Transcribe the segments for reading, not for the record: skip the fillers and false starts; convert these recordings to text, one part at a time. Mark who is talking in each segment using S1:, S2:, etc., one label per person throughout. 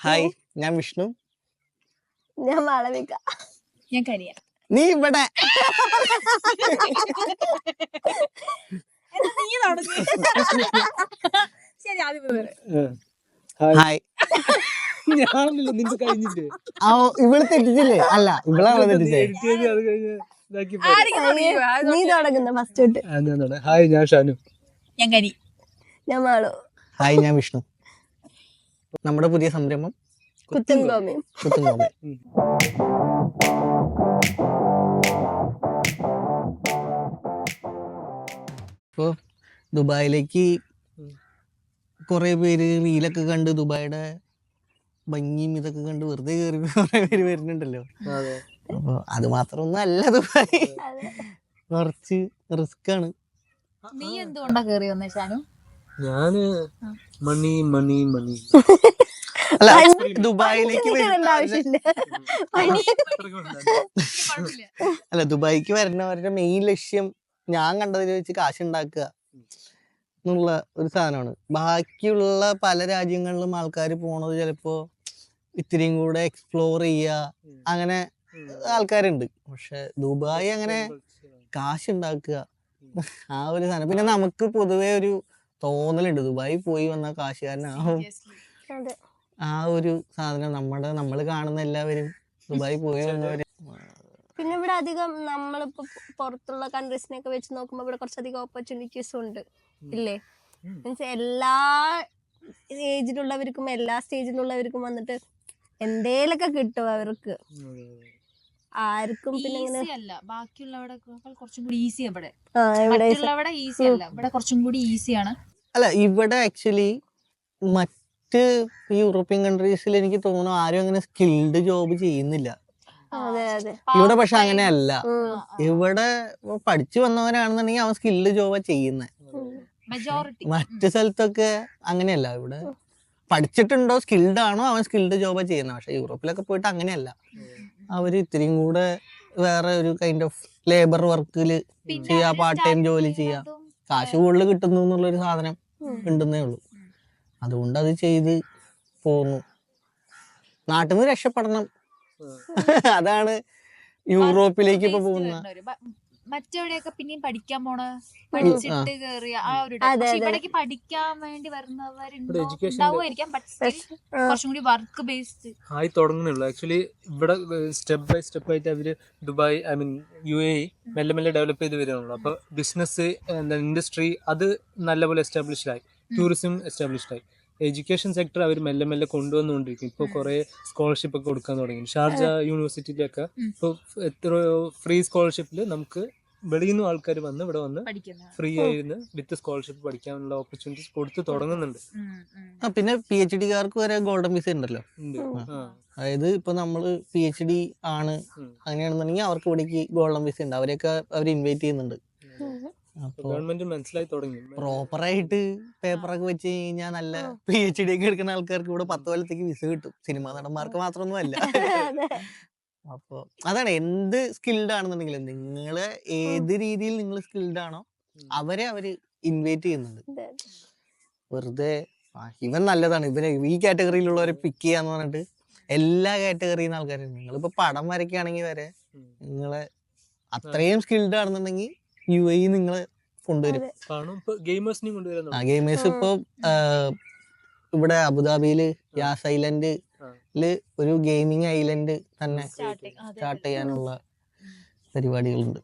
S1: Hi, ഞാൻ വിഷ്ണു.
S2: ഞാൻ മാളവിക.
S3: ഞാൻ കരിയ.
S1: നീ ഇവിടെ
S3: ശരി,
S1: ഹായ്.
S4: ഞാനല്ലോ നിന്റെ കഴിഞ്ഞിട്ട്
S1: ഇവള് തെറ്റിച്ചില്ലേ? അല്ല, ഇവളാണ് തെറ്റിച്ചേ.
S2: നീ തുടങ്ങുന്ന ഫസ്റ്റ് തൊട്ട്.
S4: ഹായ്, ഞാൻ ഷാനു.
S3: ഞാൻ കരി.
S2: ഞാൻ മാളു.
S1: ഹായ്, ഞാൻ വിഷ്ണു. നമ്മുടെ പുതിയ സംരംഭം
S2: കുത്തും കോമയും.
S1: കുത്തും കോമ. ഇപ്പോ ദുബായിലേക്ക് കുറെ പേര് റീലൊക്കെ കണ്ട് ദുബായിയുടെ ഭംഗിയും ഇതൊക്കെ കണ്ട് വെറുതെ കയറി കുറെ പേര് വരുന്നുണ്ടല്ലോ. അപ്പൊ അത് മാത്രമൊന്നും അല്ല, ദുബായ് കുറച്ച് റിസ്ക് ആണ്.
S3: നീ എന്തുകൊണ്ടാ കേറി വന്നേ ഷാനു?
S4: ഞാന് മണി മണി മണി
S1: അല്ല, ദുബായിലേക്ക് അല്ല ദുബായിക്ക് വരുന്നവരുടെ മെയിൻ ലക്ഷ്യം ഞാൻ കണ്ടതിൽ വെച്ച് കാശുണ്ടാക്കുക എന്നുള്ള ഒരു സാധനമാണ്. ബാക്കിയുള്ള പല രാജ്യങ്ങളിലും ആൾക്കാർ പോണത് ചിലപ്പോ ഇത്തിരിയും കൂടെ എക്സ്പ്ലോർ ചെയ്യുക, അങ്ങനെ ആൾക്കാരുണ്ട്. പക്ഷെ ദുബായ് അങ്ങനെ കാശുണ്ടാക്കുക ആ ഒരു സാധനം. പിന്നെ നമുക്ക് പൊതുവെ ഒരു തോന്നലുണ്ട് ദുബായി പോയി വന്ന കാശുകാരനാവും. ആ ഒരു സാധനം നമ്മള് കാണുന്ന എല്ലാവരും ദുബായി പോയി വന്നവര്.
S2: പിന്നെ ഇവിടെ അധികം നമ്മളിപ്പോ പുറത്തുള്ള കൺട്രീസിനെയൊക്കെ വെച്ച് നോക്കുമ്പോ ഇവിടെ കുറച്ചധികം ഓപ്പർച്യൂണിറ്റീസ് ഉണ്ട്, ഇല്ലേ? മീൻസ് എല്ലാ ഏജിലുള്ളവർക്കും എല്ലാ സ്റ്റേജിലുള്ളവർക്കും വന്നിട്ട് എന്തേലൊക്കെ കിട്ടും അവർക്ക്. ആർക്കും പിന്നെ
S3: ബാക്കിയുള്ളവിടെ കുറച്ചും കൂടി ഈസി. ഇവിടെ ഈസി അല്ല, ഇവിടെ കുറച്ചും കൂടി ഈസിയാണ്.
S1: അല്ല, ഇവിടെ ആക്ച്വലി മറ്റ് യൂറോപ്യൻ കൺട്രീസിൽ എനിക്ക് തോന്നുന്നു ആരും അങ്ങനെ സ്കിൽഡ് ജോബ് ചെയ്യുന്നില്ല. ഇവിടെ പക്ഷെ അങ്ങനെയല്ല. ഇവിടെ പഠിച്ചു വന്നവരാണെന്നുണ്ടെങ്കിൽ അവൻ സ്കിൽഡ് ജോബാ ചെയ്യുന്നത്. മറ്റു സ്ഥലത്തൊക്കെ അങ്ങനെയല്ല. ഇവിടെ പഠിച്ചിട്ടുണ്ടോ, സ്കിൽഡ് ആണോ, അവൻ സ്കിൽഡ് ജോബാ ചെയ്യുന്നത്. പക്ഷെ യൂറോപ്പിലൊക്കെ പോയിട്ട് അങ്ങനെയല്ല. അവര് ഇത്തിരിയും കൂടെ വേറെ ഒരു കൈൻഡ് ഓഫ് ലേബർ വർക്കില് ചെയ്യാ, പാർട്ട് ടൈം ജോലി ചെയ്യാ, കാശ് കൂടുതൽ കിട്ടുന്നു എന്നുള്ളൊരു സാധനം ഉണ്ടെന്നേ ഉള്ളൂ. അതുകൊണ്ട് അത് ചെയ്ത് പോന്നു. നാട്ടിൽ നിന്ന് രക്ഷപ്പെടണം, അതാണ് യൂറോപ്പിലേക്ക് ഇപ്പൊ പോകുന്ന.
S3: മറ്റെവിടെയൊക്കെ പിന്നെയും പഠിക്കാൻ പോണ, പഠിച്ചിട്ട് കേറിയ ആ ഒരു ഇവിടേക്ക് പഠിക്കാൻ വേണ്ടി വരുന്നവരുണ്ടാവുമായിരിക്കാം. കുറച്ചും കൂടി വർക്ക് ബേസ്ഡ്
S4: ആയി തുടങ്ങുന്നുള്ളൂ. ആക്ച്വലി ഇവിടെ സ്റ്റെപ്പ് ബൈ സ്റ്റെപ്പ് ആയിട്ട് അവര് ദുബായ്, ഐ മീൻ UAE മെല്ലെ മെല്ലെ ഡെവലപ്പ് ചെയ്ത് വരുന്നുള്ളൂ. അപ്പൊ ബിസിനസ്, ഇൻഡസ്ട്രി അത് നല്ലപോലെ എസ്റ്റാബ്ലിഷ്ഡ് ആയി. ടൂറിസം എസ്റ്റാബ്ലിഷ്ഡ് ആയി. എഡ്യൂക്കേഷൻ സെക്ടർ അവർ മെല്ലെ മെല്ലെ കൊണ്ടുവന്നുകൊണ്ടിരിക്കും. ഇപ്പോൾ കുറെ സ്കോളർഷിപ്പ് ഒക്കെ കൊടുക്കാൻ തുടങ്ങി. ഷാർജ യൂണിവേഴ്സിറ്റിയിലൊക്കെ ഇപ്പോൾ എത്രയോ ഫ്രീ സ്കോളർഷിപ്പിൽ നമുക്ക് വെളിയിൽ നിന്നും ആൾക്കാർ വന്ന് ഇവിടെ വന്ന് ഫ്രീ ആയിരുന്നു വിത്ത് സ്കോളർഷിപ്പ് പഠിക്കാനുള്ള ഓപ്പർച്യൂണിറ്റീസ് കൊടുത്ത് തുടങ്ങുന്നുണ്ട്.
S1: പിന്നെ PhD കാർക്ക് വരെ ഗോൾഡൻ വിസ ഉണ്ടല്ലോ. അതായത് ഇപ്പൊ നമ്മള് PhD ആണ് അങ്ങനെയാണെന്നുണ്ടെങ്കിൽ അവർക്ക് ഇവിടേക്ക് ഗോൾഡൻ വിസ ഉണ്ട്. അവരെയൊക്കെ അവർ ഇൻവൈറ്റ് ചെയ്യുന്നുണ്ട്.
S4: ഗവൺമെന്റ് മനസ്സിലായി തുടങ്ങി.
S1: പ്രോപ്പറായിട്ട് പേപ്പറൊക്കെ വെച്ച് കഴിഞ്ഞാൽ നല്ല PhD ഒക്കെ എടുക്കുന്ന ആൾക്കാർക്ക് ഇവിടെ 10 കൊല്ലത്തേക്ക് വിസ കിട്ടും. സിനിമാ നടന്മാർക്ക് മാത്രമൊന്നും അല്ല. അപ്പൊ അതാണ്, എന്ത് സ്കിൽഡ് ആണെന്നുണ്ടെങ്കിലും നിങ്ങള് ഏത് രീതിയിൽ നിങ്ങൾ സ്കിൽഡ് ആണോ അവരെ അവര് ഇൻവൈറ്റ് ചെയ്യുന്നുണ്ട്. വെറുതെ ഇവൻ നല്ലതാണ്, ഇവനെ ഈ കാറ്റഗറിയിലുള്ളവരെ പിക്ക് ചെയ്യാന്ന് പറഞ്ഞിട്ട് എല്ലാ കാറ്റഗറിയിൽ നിന്ന് ആൾക്കാരും. നിങ്ങളിപ്പോ പടം വരയ്ക്കുകയാണെങ്കിൽ വരെ നിങ്ങളെ അത്രയും സ്കിൽഡ് ആണെന്നുണ്ടെങ്കിൽ UAE നിങ്ങളെ കൊണ്ടുവരും. ഗെയിമേഴ്സ് ഇപ്പൊ ഇവിടെ അബുദാബിയില് യാസ് ഐലൻഡില് ഒരു ഗെയിമിങ് ഐലൻഡ് തന്നെ സ്റ്റാർട്ട് ചെയ്യാനുള്ള പരിപാടികളുണ്ട്.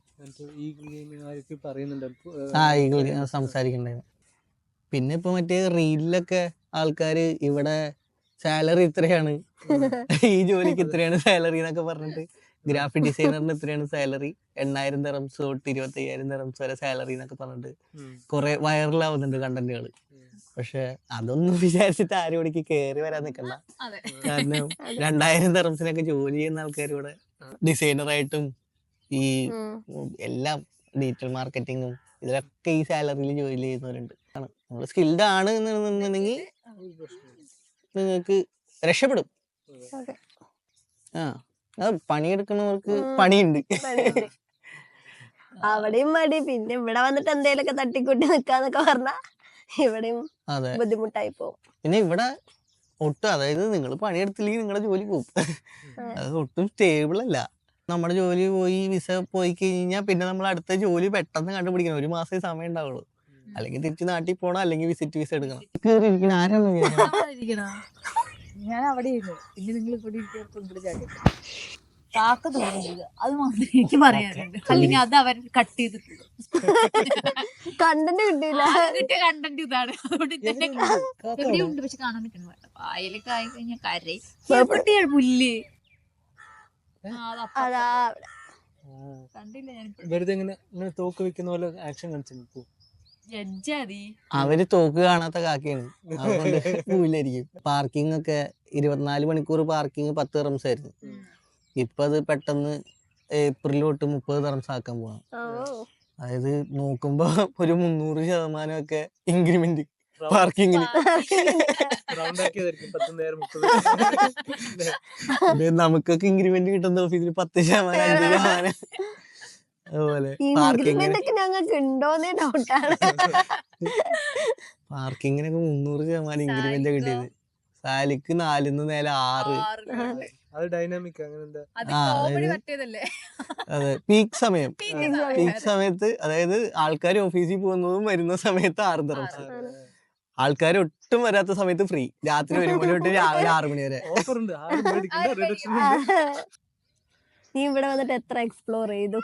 S1: സംസാരിക്കണ്ടായിരുന്നു. പിന്നെ ഇപ്പൊ മറ്റേ റീലിലൊക്കെ ആൾക്കാര് ഇവിടെ സാലറി ഇത്രയാണ്, ഈ ജോലിക്ക് ഇത്രയാണ് സാലറി എന്നൊക്കെ പറഞ്ഞിട്ട്, ഗ്രാഫിക് ഡിസൈനറിന് ഇത്രയാണ് സാലറി, 8,000 ദിർഹംസ് തൊട്ട് 25,000 ദിർഹംസ് വരെ സാലറി എന്നൊക്കെ പറഞ്ഞിട്ട് കുറെ വൈറലാവുന്നുണ്ട് കണ്ടന്റുകൾ. പക്ഷെ അതൊന്നും വിചാരിച്ചിട്ട് ആരും ഇവിടേക്ക് കയറി വരാൻ നിൽക്കണ്ട. കാരണം 2,000 ദിർഹംസിനൊക്കെ ജോലി ചെയ്യുന്ന ആൾക്കാർ ഇവിടെ ഡിസൈനറായിട്ടും ഈ എല്ലാം ഡിജിറ്റൽ മാർക്കറ്റിങ്ങും ഇതിലൊക്കെ ഈ സാലറിയിൽ ജോലി ചെയ്യുന്നവരുണ്ട്. നമ്മൾ സ്കിൽഡ് ആണ് എന്നുണ്ടെങ്കിൽ നിങ്ങൾക്ക് രക്ഷപ്പെടും. പണിയെടുക്കുന്നവർക്ക് പണിയുണ്ട്.
S2: അവിടെയും മടി. പിന്നെ ഇവിടെ വന്നിട്ട് എന്തേലൊക്കെ തട്ടിക്കൂട്ടി നിക്കാന്നൊക്കെ പറഞ്ഞാ ഇവിടെയും ബുദ്ധിമുട്ടായി പോകും.
S1: പിന്നെ ഇവിടെ ഒട്ടും, അതായത് നിങ്ങൾ പണിയെടുത്തില്ലെങ്കിൽ നിങ്ങളുടെ ജോലി പോകും. അത് ഒട്ടും സ്റ്റേബിൾ അല്ല. നമ്മുടെ ജോലി പോയി വിസ പോയി കഴിഞ്ഞാൽ പിന്നെ നമ്മൾ അടുത്ത ജോലി പെട്ടെന്ന് കണ്ടുപിടിക്കണം. 1 മാസമേ സമയം ഉണ്ടാവുള്ളൂ. അല്ലെങ്കിൽ തിരിച്ച് നാട്ടിൽ പോകണം, അല്ലെങ്കിൽ വിസിറ്റ് വിസ എടുക്കണം. കേറിയിരിക്കണം ആരാണ്
S3: ഞാൻ അവിടെ ഇരുന്നു, പിന്നെ നിങ്ങൾ ഇവിടെ ഇരിക്കുമ്പോൾ ഇങ്ങോട്ട് ചാടി കാക്ക തോന്നുന്നത് അത് മാത്രമേ എനിക്ക് പറയാനുണ്ട്. അല്ലെങ്കിൽ അത് അവർ കട്ട് ചെയ്തിട്ടുണ്ട്.
S2: കണ്ടന്റ് കിട്ടിയില്ല.
S3: കിട്ടിയ കണ്ടന്റ് ഇതാണ്. അതുകൊണ്ട് തന്നെ എവിടെയുണ്ട്, പക്ഷെ കാണാൻ പറ്റുന്നു. പായലൊക്കെ ആയി കഴിഞ്ഞാൽ കരയും പുല്ല്.
S2: അതാ
S3: കണ്ടില്ല ഞാൻ
S4: വെറുതെ ഇങ്ങനെ തോക്ക് വെക്കുന്ന പോലെ ആക്ഷൻ കാണിച്ചു.
S3: ജഡ്ജാതി
S1: അവര് തോക്ക് കാണാത്ത കാക്കയാണ്, അതുകൊണ്ട് പോയില്ലായിരിക്കും. പാർക്കിംഗ് ഒക്കെ 24 മണിക്കൂർ പാർക്കിംഗ് 10 ദിർഹംസ് ആയിരുന്നു. ഇപ്പൊ അത് പെട്ടെന്ന് ഏപ്രിൽ തൊട്ട് 30 ദിർഹംസ് ആക്കാൻ പോകണം. അതായത് നോക്കുമ്പോ ഒരു 300% ഒക്കെ ഇൻക്രിമെന്റ് പാർക്കിങ്ങിന്. നമുക്കൊക്കെ ഇൻക്രിമെന്റ് കിട്ടുന്ന ഓഫീസിൽ 10%, 5%. അതുപോലെ
S2: ഇൻക്രിമെന്റ് ഞങ്ങൾക്ക് ഉണ്ടോന്നേ ഡൗട്ടാണ്.
S1: പാർക്കിങ്ങിനൊക്കെ 300% ഇൻക്രിമെന്റ് കിട്ടിയത്. സാലിക്ക് 4 നേരെ 6.
S4: അത് ഡൈനാമിക് അങ്ങനെ എന്താ?
S1: അതെ, പീക്ക് സമയം. പീക്ക് സമയത്ത് അതായത് ആൾക്കാർ ഓഫീസിൽ പോകുന്നതും വരുന്ന സമയത്ത് 6 ദിർഹംസ്. ആൾക്കാർ ഒട്ടും വരാത്ത സമയത്ത് ഫ്രീ. രാത്രി 1 മണി തൊട്ട് രാവിലെ 6 മണി വരെ.
S2: നീ ഇവിടെ വന്നിട്ട് എത്ര എക്സ്പ്ലോർ ചെയ്തു?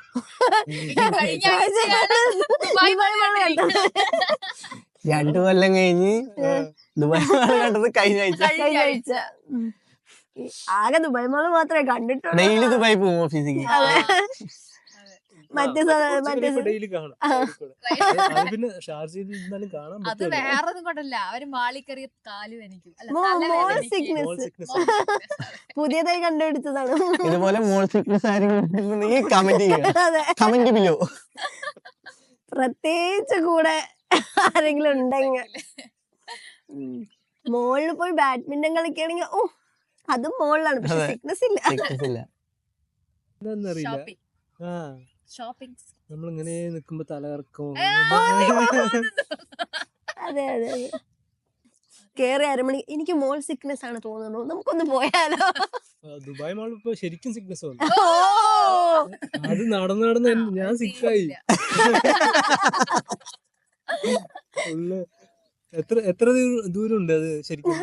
S1: 2 കൊല്ലം കഴിഞ്ഞ് ദുബായ് മാള് കണ്ടത് കഴിഞ്ഞ ആഴ്ച.
S2: ആകെ ദുബായ് മാള് മാത്രമേ കണ്ടിട്ടുള്ളൂ.
S1: ഡെയിലി ദുബായ് പോകും ഓഫീസിലേക്ക്.
S2: മറ്റേ
S4: ഡെയിലി കാണാം. പിന്നെ ഷാർജയിൽ ഇരുന്നാലും കാണാൻ
S3: അത് വേറൊന്നും കൊണ്ടല്ല, അവര് മാളിക്കറിയ കാല് എനിക്കും
S2: മോൾ സിക്നസ് പുതിയതായി കണ്ടുപിടിച്ചതാണ്.
S1: ഇതുപോലെ മോൾ സിക്നസ് ആരെങ്കിലും കമന്റ് ചെയ്യുക, കമന്റ് ബിലോ.
S2: പ്രത്യേകിച്ച് കൂടെ ആരെങ്കിലും ഉണ്ടെങ്കിൽ മോളിൽ പോയി ബാഡ്മിന്റൺ കളിക്കുകയാണെങ്കിൽ അതും മോളിലാണ്, പക്ഷെ സിക്നസ് ഇല്ല.
S3: ഷോപ്പിംഗ്
S4: നമ്മളിങ്ങനെ നിക്കുമ്പോ തലകറക്കവും.
S2: അതെ അതെ അതെ. കേറി 1/2 മണി എനിക്ക് മോൾ സിക്നസ് ആണ് തോന്നുന്നു, നമുക്കൊന്ന് പോയാലോ?
S4: ദുബായ് മാൾ ഇപ്പൊ ശരിക്കും സിക്നസ് വന്നു. അത് നടന്ന് ഞാൻ സിക്കായി. എത്ര ദൂരം ഉണ്ട് അത് ശരിക്കും?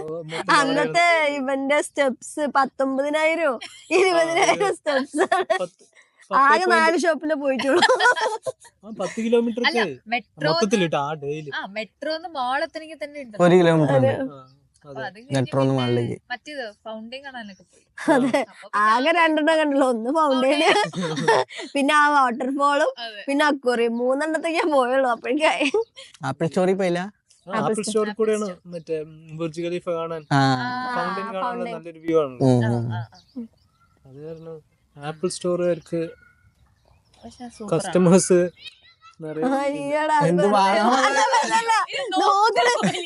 S2: അന്നത്തെ ഇവന്റെ സ്റ്റെപ്സ് 19,000 20,000 സ്റ്റെപ്സ്. ആകെ 4 ഷോപ്പിലെ പോയിട്ടുള്ളൂ.
S4: 10 കിലോമീറ്റർ മൊത്തത്തിലിട്ട് ആ ഡെയിലി.
S3: മെട്രോന്ന് മോളെത്തണെങ്കിൽ തന്നെ ഉണ്ട്
S1: 1 കിലോമീറ്റർ മെട്രോന്ന് മാളിലേക്ക്.
S3: മറ്റേത് ഫൗണ്ടൈൻ കാണാനൊക്കെ പോയി.
S2: അതെ, ആകെ 2 കണ്ടുള്ളൂ. ഒന്ന് ഫൗണ്ടൈന്, പിന്നെ ആ വാട്ടർഫോളും, പിന്നെ അക്വേറിയം. 3 എണ്ണത്തേക്ക് ഞാൻ പോയുള്ളൂ. അപ്പോഴേക്കായി
S1: ആപ്പിൾ സ്റ്റോറി പോയില്ല.
S4: ആപ്പിൾ സ്റ്റോറിൽ കൂടെയാണ് മറ്റേ ബുർജ് ഖലീഫ കാണാൻ, ഫൗണ്ടൈൻ കാണാനുള്ള നല്ലൊരു വ്യൂ ആണ്. അത് കാരണം ആപ്പിൾ സ്റ്റോറുകാർക്ക് കസ്റ്റമേഴ്സ്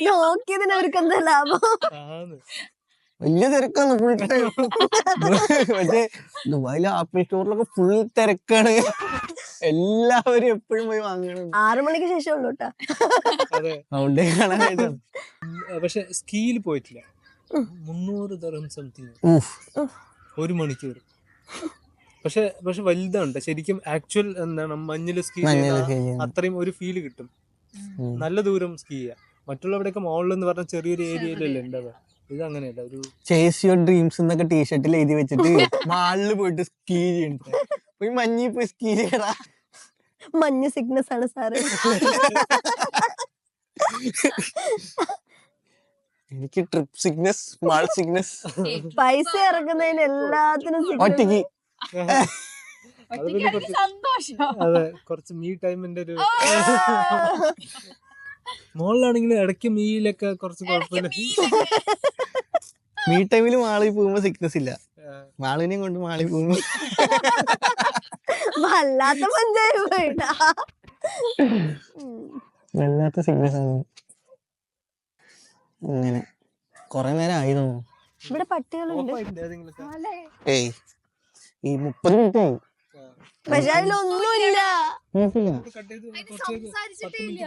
S2: നോക്കിയതിന് അവർക്ക് എന്താ ലാഭം?
S1: വലിയ തിരക്കാണ് ഫുൾ ടൈം. മറ്റേ ദുബായിലെ ആപ്പിൾ സ്റ്റോറിലൊക്കെ ഫുൾ തിരക്കാണ്. എല്ലാവരും എപ്പോഴും പോയി വാങ്ങണം.
S2: 6 മണിക്ക് ശേഷം ഉള്ളൂ കേട്ടാ.
S1: ഫൗണ്ടൈൻ കാണാനായിട്ടാണ്.
S4: പക്ഷെ സ്കീയിൽ പോയിട്ടില്ല. 300 ദിർഹം സംതിങ് 1 മണിക്കൂർ. പക്ഷെ വലുതാണ് ശരിക്കും. ആക്ച്വൽ എന്താണ് മഞ്ഞില് സ്കീ അത്രയും ഒരു ഫീല് കിട്ടും. നല്ല ദൂരം സ്കീ ചെയ്യാം. മറ്റുള്ളവിടെയൊക്കെ മോളിൽ എന്ന് പറഞ്ഞ ചെറിയൊരു ഏരിയയിലല്ലേ ഉണ്ടാവുക. ഇത് അങ്ങനെയല്ല. ഒരു
S1: ചേസ് യുവർ ഡ്രീംസ് എന്നൊക്കെ ടീഷർട്ടിൽ എഴുതി വെച്ചിട്ട് മാളില് പോയിട്ട് സ്കീ ചെയ്യണ്ട. പോയി മഞ്ഞിൽ പോയി സ്കീ ചെയ്യടാ.
S2: മഞ്ഞ് സിക്നസ് ആണ് സാറ്.
S1: എനിക്ക് ട്രിപ്പ് സിക്നസ്, മാൾ സിക്നസ്.
S2: പൈസ ഇറക്കുന്നതിന് എല്ലാത്തിനും
S1: ഒറ്റയ്ക്ക്.
S4: അതെ, കുറച്ച് മീ ടൈമിന്റെ ഒരു. മോളിലാണെങ്കിൽ ഇടയ്ക്ക് മീലൊക്കെ കുറച്ച് കുഴപ്പമില്ല.
S1: മീ ടൈമില് മാളിൽ പോകുമ്പോ സിക്നസ് ഇല്ല. മാളിനെയും കൊണ്ട് മാളിൽ പോകുമ്പോ
S2: വല്ലാത്ത പഞ്ചായത്ത് പോയിട്ടാ.
S1: വല്ലാത്ത സിക്നസ് ആണ്. അങ്ങനെ കൊറേ നേരം ആയിരുന്നു.
S2: ഇവിടെ പട്ടികളുണ്ട്.
S1: ഏയ് ഈ 30 മിനിറ്റ് ആയി.
S2: പക്ഷെ അതിലൊന്നുമില്ല.
S3: സംസാരിച്ചിട്ടേ ഇല്ല.